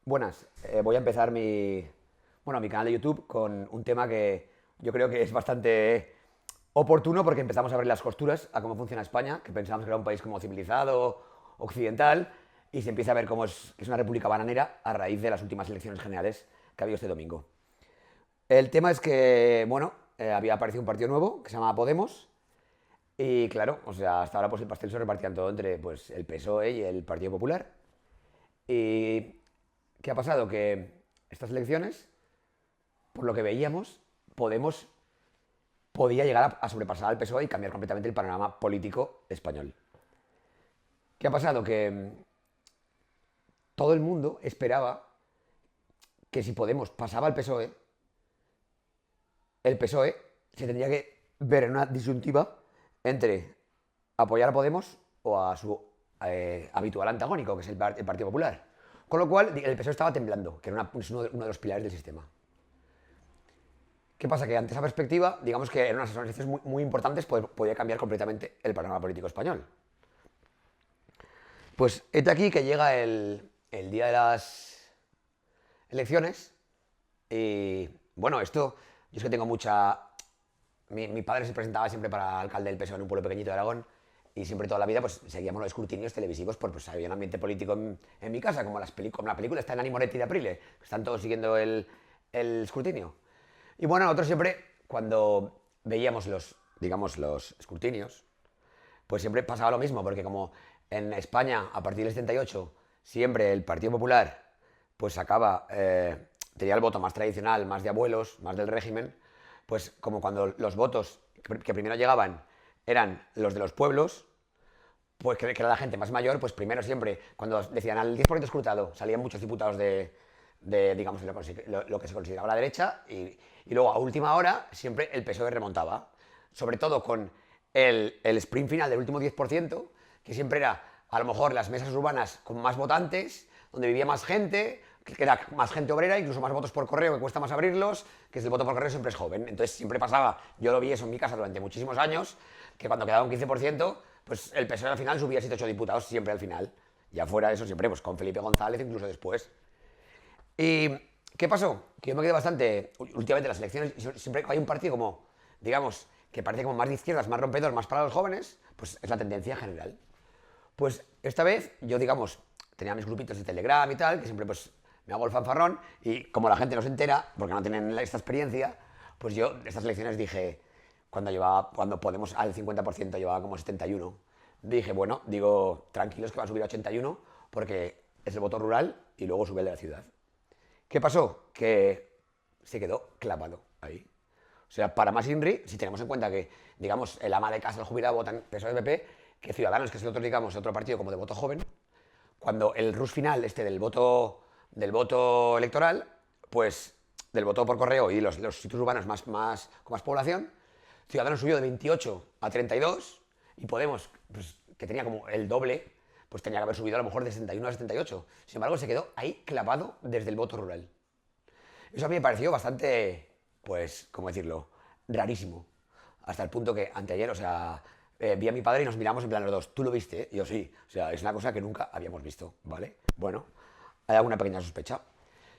Buenas, voy a empezar mi canal de YouTube con un tema que yo creo que es bastante oportuno porque empezamos a ver las costuras a cómo funciona España, que pensábamos que era un país como civilizado, occidental, y se empieza a ver cómo es una república bananera a raíz de las últimas elecciones generales que ha habido este domingo. El tema es que, bueno, había aparecido un partido nuevo que se llama Podemos, y claro, o sea, hasta ahora pues el pastel se repartían todo entre pues, el PSOE y el Partido Popular. ¿Y qué ha pasado? Que estas elecciones, por lo que veíamos, Podemos podía llegar a sobrepasar al PSOE y cambiar completamente el panorama político español. ¿Qué ha pasado? Que todo el mundo esperaba que si Podemos pasaba al PSOE, el PSOE se tendría que ver en una disyuntiva entre apoyar a Podemos o a su habitual antagónico, que es el Partido Popular. Con lo cual, el PSOE estaba temblando, que era es uno de los pilares del sistema. ¿Qué pasa? Que ante esa perspectiva, digamos que en unas elecciones muy importantes podía cambiar completamente el panorama político español. Pues este aquí que llega el día de las elecciones y bueno, esto, yo es que tengo mucha... Mi padre se presentaba siempre para alcalde del PSOE en un pueblo pequeñito de Aragón y siempre toda la vida pues seguíamos los escrutinios televisivos porque pues, había un ambiente político en mi casa, como la película está en Ani Moretti de Aprile, que están todos siguiendo el escrutinio. Y bueno, nosotros siempre, cuando veíamos digamos, los escrutinios, pues siempre pasaba lo mismo, porque como en España, a partir del 78, siempre el Partido Popular pues sacaba, tenía el voto más tradicional, más de abuelos, más del régimen, pues como cuando los votos que primero llegaban eran los de los pueblos, pues que era la gente más mayor, pues primero siempre, cuando decían al 10% escrutado, salían muchos diputados digamos, lo que se consideraba la derecha, y luego a última hora siempre el PSOE remontaba, sobre todo con el sprint final del último 10%, que siempre era a lo mejor las mesas urbanas con más votantes, donde vivía más gente, que era más gente obrera, incluso más votos por correo, que cuesta más abrirlos, que el voto por correo siempre es joven. Entonces siempre pasaba, yo lo vi eso en mi casa durante muchísimos años, que cuando quedaba un 15%, pues el PSOE al final subía 7 8 diputados siempre al final. Ya fuera de eso siempre, pues con Felipe González, incluso después. ¿Y qué pasó? Que yo me quedé bastante, últimamente las elecciones, siempre hay un partido como, digamos, que parece como más de izquierdas, más rompedor, más para los jóvenes, pues es la tendencia general. Pues esta vez yo, digamos, tenía mis grupitos de Telegram y tal, que siempre pues me hago el fanfarrón, y como la gente no se entera, porque no tienen esta experiencia, pues yo de estas elecciones dije, cuando Podemos al 50% llevaba como 71, dije, bueno, digo, tranquilos que va a subir a 81, porque es el voto rural y luego sube el de la ciudad. ¿Qué pasó? Que se quedó clavado ahí. O sea, para más INRI, si tenemos en cuenta que, digamos, el ama de casa, el jubilado, votan PSOE-PP, que Ciudadanos, que es el otro, digamos, otro partido como de voto joven, cuando el rush final este del voto electoral, pues del voto por correo y los sitios urbanos con más población, Ciudadanos subió de 28 a 32 y Podemos, pues, que tenía como el doble, pues tenía que haber subido a lo mejor de 71 a 78. Sin embargo, se quedó ahí clavado desde el voto rural. Eso a mí me pareció bastante, pues, ¿cómo decirlo? Rarísimo. Hasta el punto que anteayer, o sea, vi a mi padre y nos miramos en plan los dos. ¿Tú lo viste? Y yo sí. O sea, es una cosa que nunca habíamos visto, ¿vale? Bueno, hay alguna pequeña sospecha.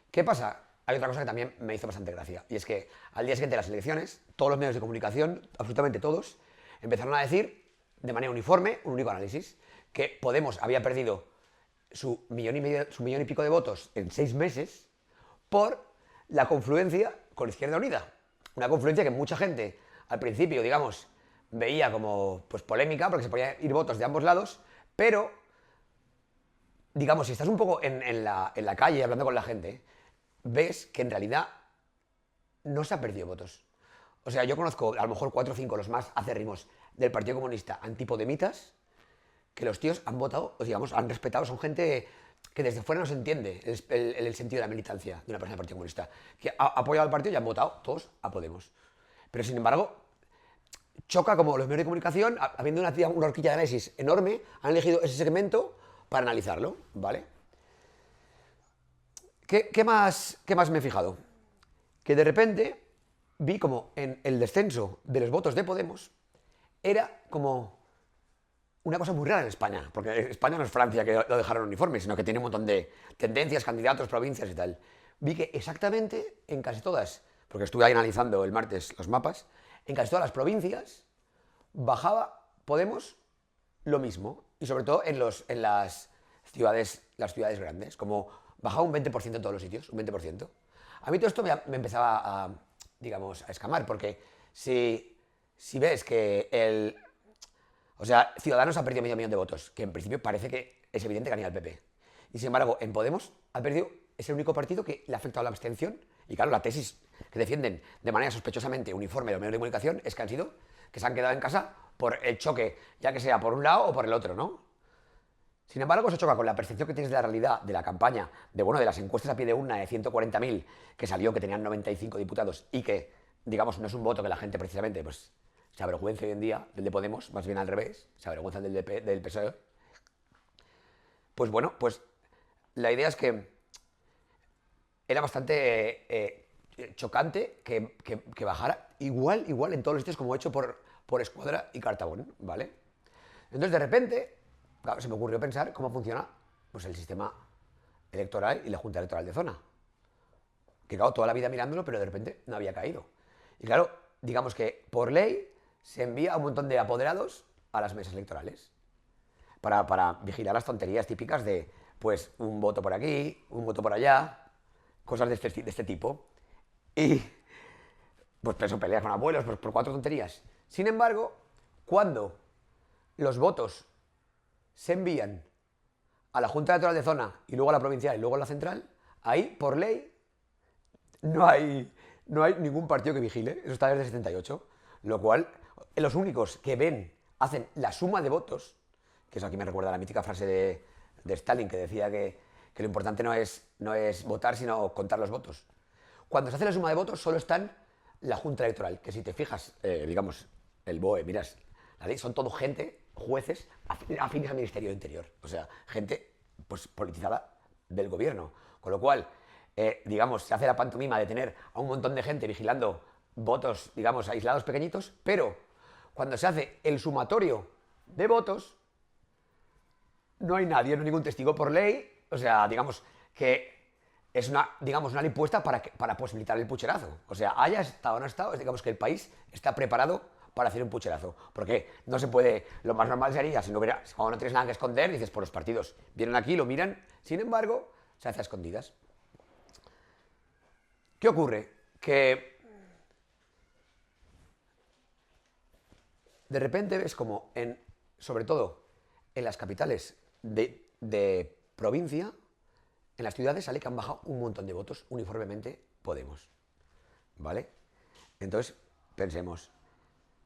¿Qué pasa? Hay otra cosa que también me hizo bastante gracia. Y es que al día siguiente de las elecciones, todos los medios de comunicación, absolutamente todos, empezaron a decir de manera uniforme, un único análisis, que Podemos había perdido su millón y pico de votos en 6 meses por la confluencia con Izquierda Unida. Una confluencia que mucha gente al principio, digamos, veía como pues polémica porque se podían ir votos de ambos lados, pero digamos, si estás un poco en la calle hablando con la gente, ves que en realidad no se ha perdido votos. O sea, yo conozco a lo mejor 4 o 5 los más acérrimos del Partido Comunista antipodemitas, que los tíos han votado, o digamos, han respetado, son gente que desde fuera no se entiende el sentido de la militancia de una persona del Partido Comunista, que ha apoyado al partido y han votado todos a Podemos. Pero sin embargo, choca como los medios de comunicación, habiendo una horquilla de análisis enorme, han elegido ese segmento para analizarlo, ¿vale? ¿Qué más me he fijado? Que de repente vi como en el descenso de los votos de Podemos era como una cosa muy rara en España, porque España no es Francia que lo dejaron uniforme, sino que tiene un montón de tendencias, candidatos, provincias y tal. Vi que exactamente en casi todas, porque estuve ahí analizando el martes los mapas, en casi todas las provincias bajaba Podemos lo mismo, y sobre todo en las ciudades grandes, como bajaba un 20% en todos los sitios, un 20%. A mí todo esto me empezaba a, digamos, a escamar, porque si ves que o sea, Ciudadanos ha perdido medio millón de votos, que en principio parece que es evidente que ha ganado el PP. Y sin embargo, en Podemos ha perdido, es el único partido que le ha afectado a la abstención. Y claro, la tesis que defienden de manera sospechosamente uniforme los medios de comunicación es que se han quedado en casa por el choque, ya que sea por un lado o por el otro, ¿no? Sin embargo, se choca con la percepción que tienes de la realidad de la campaña, de las encuestas a pie de urna de 140.000 que salió, que tenían 95 diputados y que, digamos, no es un voto que la gente precisamente pues se avergüenza hoy en día del de Podemos, más bien al revés, se avergüenza del PSOE. Pues bueno, pues la idea es que era bastante chocante que bajara igual en todos los sitios como he hecho por Escuadra y Cartabón, ¿vale? Entonces de repente, claro, se me ocurrió pensar cómo funciona pues, el sistema electoral y la Junta Electoral de Zona. Que claro, toda la vida mirándolo, pero de repente no había caído. Y claro, digamos que por ley se envía a un montón de apoderados a las mesas electorales para vigilar las tonterías típicas de, pues, un voto por aquí, un voto por allá, cosas de este tipo. Y, pues, eso, peleas con abuelos por 4 tonterías. Sin embargo, cuando los votos se envían a la Junta Electoral de Zona y luego a la provincial y luego a la central, ahí, por ley, no hay ningún partido que vigile. Eso está desde el 78. Lo cual, los únicos que hacen la suma de votos, que eso aquí me recuerda a la mítica frase de Stalin, que decía que lo importante no es votar, sino contar los votos. Cuando se hace la suma de votos, solo están la Junta Electoral, que si te fijas, digamos, el BOE, miras, la ley, son todo gente, jueces, afines al Ministerio de Interior. O sea, gente, pues, politizada del gobierno. Con lo cual, digamos, se hace la pantomima de tener a un montón de gente vigilando votos, digamos, aislados pequeñitos, pero cuando se hace el sumatorio de votos, no hay nadie, no hay ningún testigo por ley. O sea, digamos que es una ley puesta para posibilitar el pucherazo. O sea, haya estado o no estado, digamos que el país está preparado para hacer un pucherazo. Porque no se puede, lo más normal sería, cuando no tienes nada que esconder, dices, por los partidos vienen aquí, lo miran, sin embargo, se hace a escondidas. ¿Qué ocurre? Que de repente ves como, sobre todo en las capitales de provincia, en las ciudades sale que han bajado un montón de votos uniformemente Podemos. ¿Vale? Entonces, pensemos,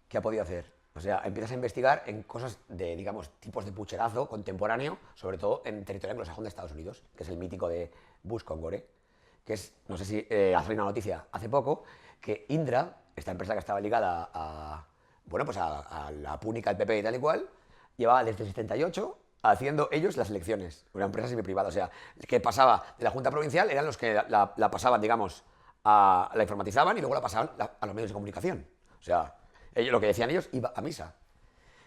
¿qué ha podido hacer? O sea, empiezas a investigar en cosas de, digamos, tipos de pucherazo contemporáneo, sobre todo en territorio anglosajón de Estados Unidos, que es el mítico de Bush con Gore, que es, no sé si ha salido una noticia hace poco, que Indra, esta empresa que estaba ligada a la púnica del PP y tal y cual, llevaba desde el 78 haciendo ellos las elecciones, una empresa semiprivada. O sea, que pasaba de la Junta Provincial, eran los que la pasaban, digamos, la informatizaban y luego la pasaban a los medios de comunicación. O sea, lo que decían ellos iba a misa.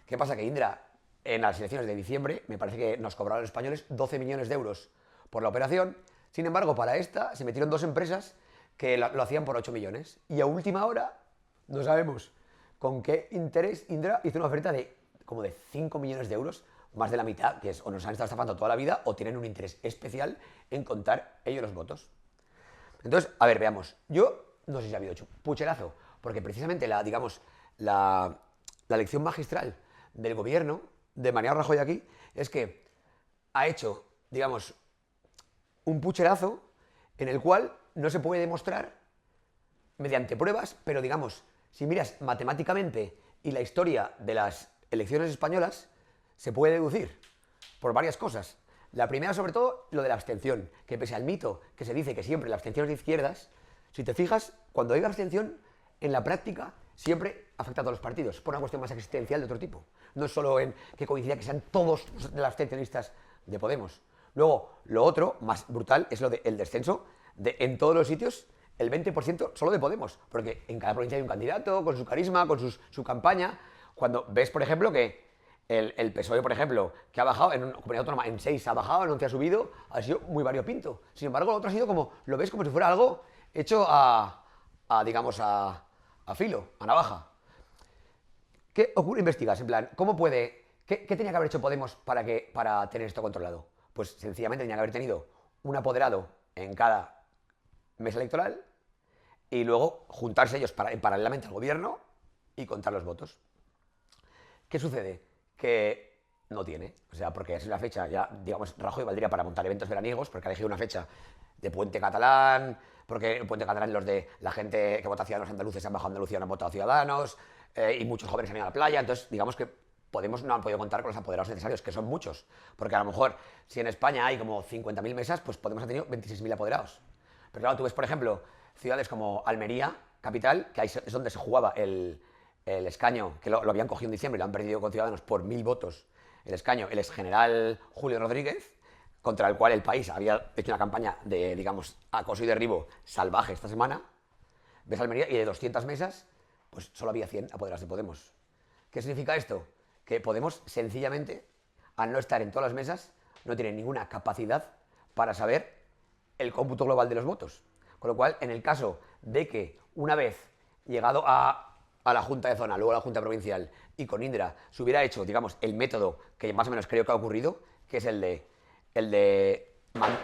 ¿Qué pasa? Que Indra, en las elecciones de diciembre, me parece que nos cobraron los españoles 12 millones de euros por la operación. Sin embargo, para esta se metieron 2 empresas que lo hacían por 8 millones. Y a última hora, no sabemos con qué interés, Indra hizo una oferta de como de 5 millones de euros, más de la mitad, que es o nos han estado estafando toda la vida o tienen un interés especial en contar ellos los votos. Entonces, a ver, veamos. Yo no sé si ha habido pucherazo, porque precisamente la lección magistral del gobierno de Mariano Rajoy aquí es que ha hecho, digamos, un pucherazo en el cual no se puede demostrar mediante pruebas, pero digamos, si miras matemáticamente y la historia de las elecciones españolas, se puede deducir por varias cosas. La primera, sobre todo, lo de la abstención, que pese al mito que se dice que siempre la abstención es de izquierdas, si te fijas, cuando hay abstención, en la práctica siempre afecta a todos los partidos, por una cuestión más existencial de otro tipo. No es solo en que coincida que sean todos de los abstencionistas de Podemos. Luego, lo otro, más brutal, es lo del descenso en todos los sitios, el 20% solo de Podemos, porque en cada provincia hay un candidato, con su carisma, con su campaña. Cuando ves, por ejemplo, que el PSOE, por ejemplo, que ha bajado en una comunidad autónoma en 6 ha bajado, en 11 ha subido, ha sido muy variopinto. Sin embargo, lo otro ha sido como, lo ves como si fuera algo hecho digamos, a filo, a navaja. ¿Qué ocurre? Investigas, en plan, ¿cómo puede, qué tenía que haber hecho Podemos para tener esto controlado? Pues sencillamente tenía que haber tenido un apoderado en cada mesa electoral y luego juntarse ellos paralelamente al gobierno y contar los votos. ¿Qué sucede? Que no tiene. O sea, porque es la fecha, ya, digamos, Rajoy valdría para montar eventos veraniegos, porque ha elegido una fecha de puente catalán, porque el puente catalán los de la gente que vota Ciudadanos andaluces han bajado a Andalucía, no han votado Ciudadanos, y muchos jóvenes han ido a la playa, entonces digamos que Podemos no han podido contar con los apoderados necesarios, que son muchos, porque a lo mejor si en España hay como 50.000 mesas, pues Podemos ha tenido 26.000 apoderados. Pero claro, tú ves, por ejemplo, ciudades como Almería, capital, que ahí es donde se jugaba el escaño, que lo habían cogido en diciembre y lo han perdido con Ciudadanos por 1.000 votos, el escaño, el exgeneral Julio Rodríguez, contra el cual el país había hecho una campaña de, digamos, acoso y derribo salvaje esta semana. Ves Almería y de 200 mesas, pues solo había 100 apoderados de Podemos. ¿Qué significa esto? Que Podemos, sencillamente, al no estar en todas las mesas, no tiene ninguna capacidad para saber el cómputo global de los votos. Con lo cual, en el caso de que una vez llegado a la Junta de Zona, luego a la Junta Provincial y con Indra se hubiera hecho, digamos, el método que más o menos creo que ha ocurrido, que es el de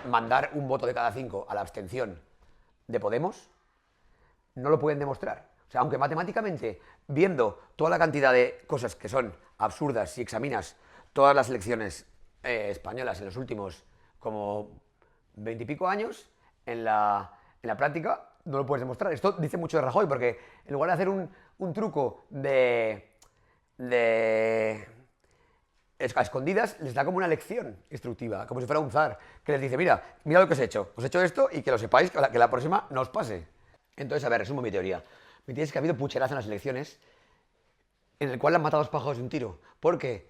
mandar un voto de cada 5 a la abstención de Podemos, no lo pueden demostrar. O sea, aunque matemáticamente, viendo toda la cantidad de cosas que son absurdas, si examinas todas las elecciones españolas en los últimos como 20 y pico años, en la práctica no lo puedes demostrar. Esto dice mucho de Rajoy, porque en lugar de hacer un truco a escondidas, les da como una lección instructiva, como si fuera un zar, que les dice, mira lo que os he hecho esto y que lo sepáis, que la próxima no os pase. Entonces, a ver, resumo mi teoría. Mi teoría es que ha habido pucherazo en las elecciones, en el cual han matado a dos pájaros de un tiro, porque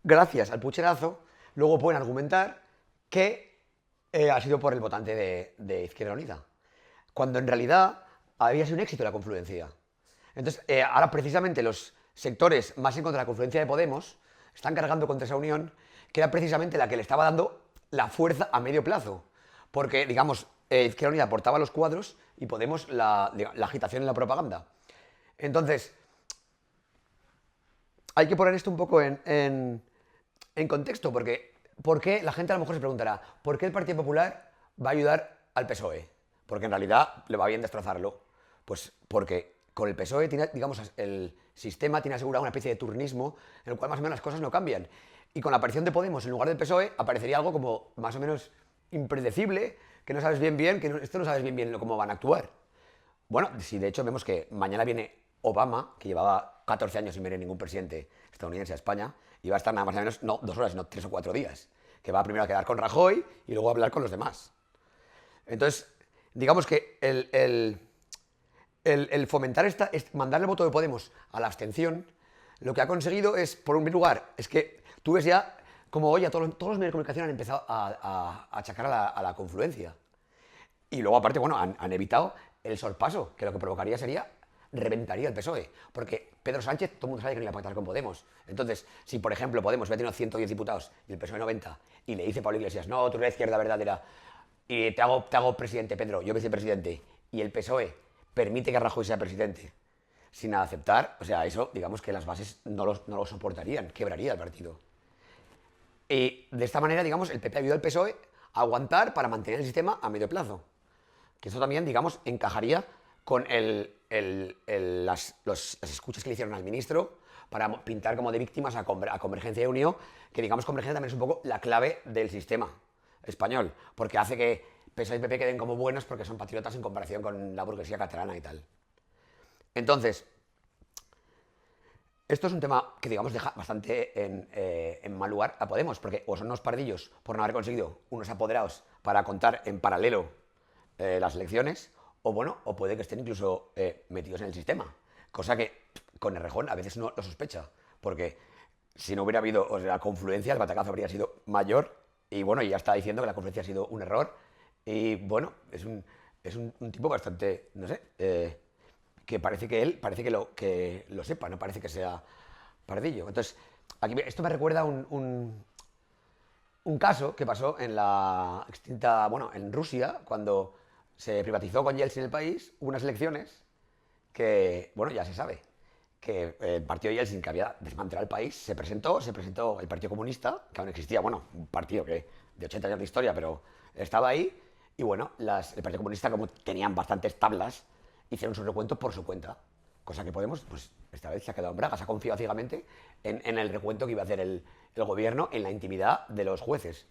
gracias al pucherazo, luego pueden argumentar que ha sido por el votante de Izquierda Unida, cuando en realidad había sido un éxito la confluencia. Entonces, ahora precisamente los sectores más en contra de la confluencia de Podemos están cargando contra esa unión, que era precisamente la que le estaba dando la fuerza a medio plazo. Porque, digamos, Izquierda Unida aportaba los cuadros y Podemos la agitación y la propaganda. Entonces, hay que poner esto un poco en contexto, porque ¿por qué? La gente a lo mejor se preguntará, ¿por qué el Partido Popular va a ayudar al PSOE? Porque en realidad le va bien destrozarlo. Pues porque con el PSOE, digamos, el sistema tiene asegurado una especie de turnismo en el cual más o menos las cosas no cambian. Y con la aparición de Podemos en lugar del PSOE aparecería algo como más o menos impredecible, que no sabes bien, esto no sabes bien cómo van a actuar. Bueno, si de hecho vemos que mañana viene Obama, que llevaba 14 años sin venir ningún presidente estadounidense a España, y va a estar nada más o menos, no 2 horas, sino 3 o 4 días, que va primero a quedar con Rajoy y luego a hablar con los demás. Entonces, digamos que el fomentar mandar el voto de Podemos a la abstención, lo que ha conseguido es, por un lugar, es que tú ves ya como, oye, todos los medios de comunicación han empezado a achacar a la confluencia. Y luego, aparte, bueno, han evitado el sorpaso, que lo que provocaría sería, reventaría el PSOE. Porque Pedro Sánchez, todo el mundo sabe que no iba a pactar con Podemos. Entonces, si por ejemplo Podemos hubiera tenido 110 diputados y el PSOE 90, y le dice Pablo Iglesias, no, tú eres la izquierda verdadera, y te hago presidente, Pedro, yo vicepresidente, y el PSOE permite que Rajoy sea presidente, sin aceptar, o sea, eso, digamos que las bases no lo soportarían, quebraría el partido. Y de esta manera, digamos, el PP ayudó al PSOE a aguantar para mantener el sistema a medio plazo. Que eso también, digamos, encajaría con las escuchas que le hicieron al ministro para pintar como de víctimas a Convergencia y Unió, que digamos Convergencia también es un poco la clave del sistema español, porque hace que PSOE y PP queden como buenos porque son patriotas en comparación con la burguesía catalana y tal. Entonces, esto es un tema que, digamos, deja bastante en mal lugar a Podemos, porque o son unos pardillos por no haber conseguido unos apoderados para contar en paralelo las elecciones, o bueno, o puede que estén incluso metidos en el sistema, cosa que con Errejón a veces no lo sospecha, porque si no hubiera habido, o sea, la confluencia, el batacazo habría sido mayor, y bueno, y ya está diciendo que la confluencia ha sido un error, y bueno, es un tipo bastante, no sé, que parece que él, parece que lo sepa, no parece que sea pardillo. Entonces, esto me recuerda un caso que pasó en la extinta, bueno, en Rusia, cuando se privatizó con Yeltsin el país, hubo unas elecciones que, bueno, ya se sabe, que el partido Yeltsin, que había desmantelado el país, se presentó el Partido Comunista, que aún existía, bueno, un partido que de 80 años de historia, pero estaba ahí, y bueno, el Partido Comunista, como tenían bastantes tablas, hicieron su recuento por su cuenta. Cosa que Podemos, pues esta vez se ha quedado en braga, se ha confiado ciegamente en el recuento que iba a hacer el gobierno en la intimidad de los jueces.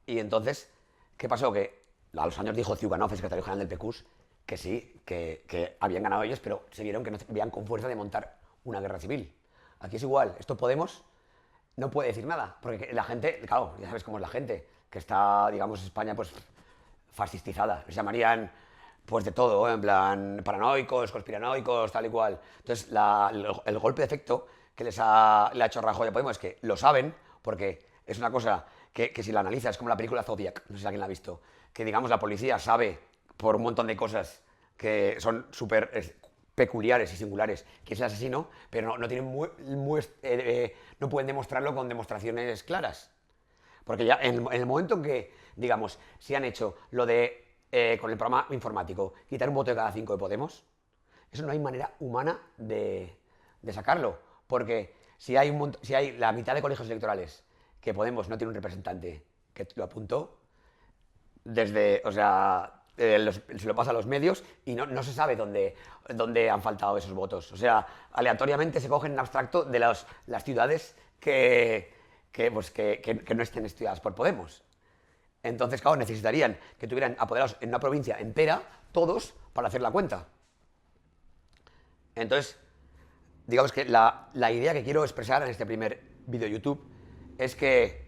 Y entonces, ¿qué pasó? Que a los años dijo Ziuganov, el secretario general del PQS, que sí, que habían ganado ellos, pero se vieron que no veían con fuerza de montar una guerra civil. Aquí es igual, esto Podemos no puede decir nada, porque la gente, claro, ya sabes cómo es la gente, que está, digamos, España, pues, fascistizada. Les llamarían, pues, de todo, ¿eh? En plan, paranoicos, conspiranoicos, tal y cual. Entonces, el golpe de efecto que le ha hecho Rajoy a Podemos es que lo saben, porque es una cosa que si la analizas, es como la película Zodiac, no sé si alguien la ha visto, que, digamos, la policía sabe por un montón de cosas que son súper peculiares y singulares que es el asesino, pero no tienen no pueden demostrarlo con demostraciones claras. Porque ya en el momento en que, digamos, si han hecho lo de, con el programa informático, quitar un voto de cada 5 de Podemos, eso no hay manera humana de sacarlo. Porque si hay la mitad de colegios electorales que Podemos no tiene un representante que lo apuntó, desde, o sea, se lo pasa a los medios y no se sabe dónde han faltado esos votos. O sea, aleatoriamente se cogen en abstracto de las ciudades pues, que no estén estudiadas por Podemos. Entonces, claro, necesitarían que tuvieran apoderados en una provincia entera, todos, para hacer la cuenta. Entonces, digamos que la idea que quiero expresar en este primer vídeo de YouTube es que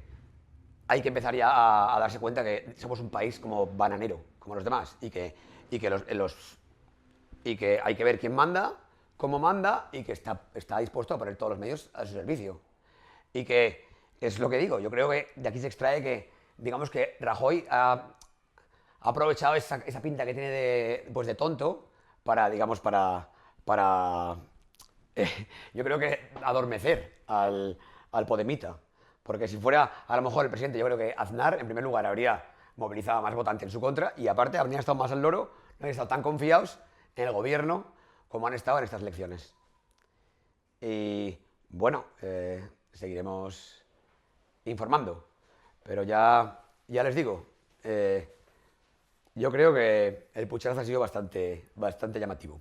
hay que empezar ya a darse cuenta que somos un país como bananero, como los demás, y que hay que ver quién manda, cómo manda, y que está dispuesto a poner todos los medios a su servicio. Y que es lo que digo, yo creo que de aquí se extrae que, digamos que Rajoy ha aprovechado esa pinta que tiene pues de tonto para, digamos, yo creo que adormecer al Podemita. Porque si fuera a lo mejor el presidente, yo creo que Aznar, en primer lugar, habría movilizado más votantes en su contra y aparte habrían estado más al loro, no habrían estado tan confiados en el gobierno como han estado en estas elecciones. Y bueno, seguiremos informando. Pero ya les digo, yo creo que el pucherazo ha sido bastante llamativo.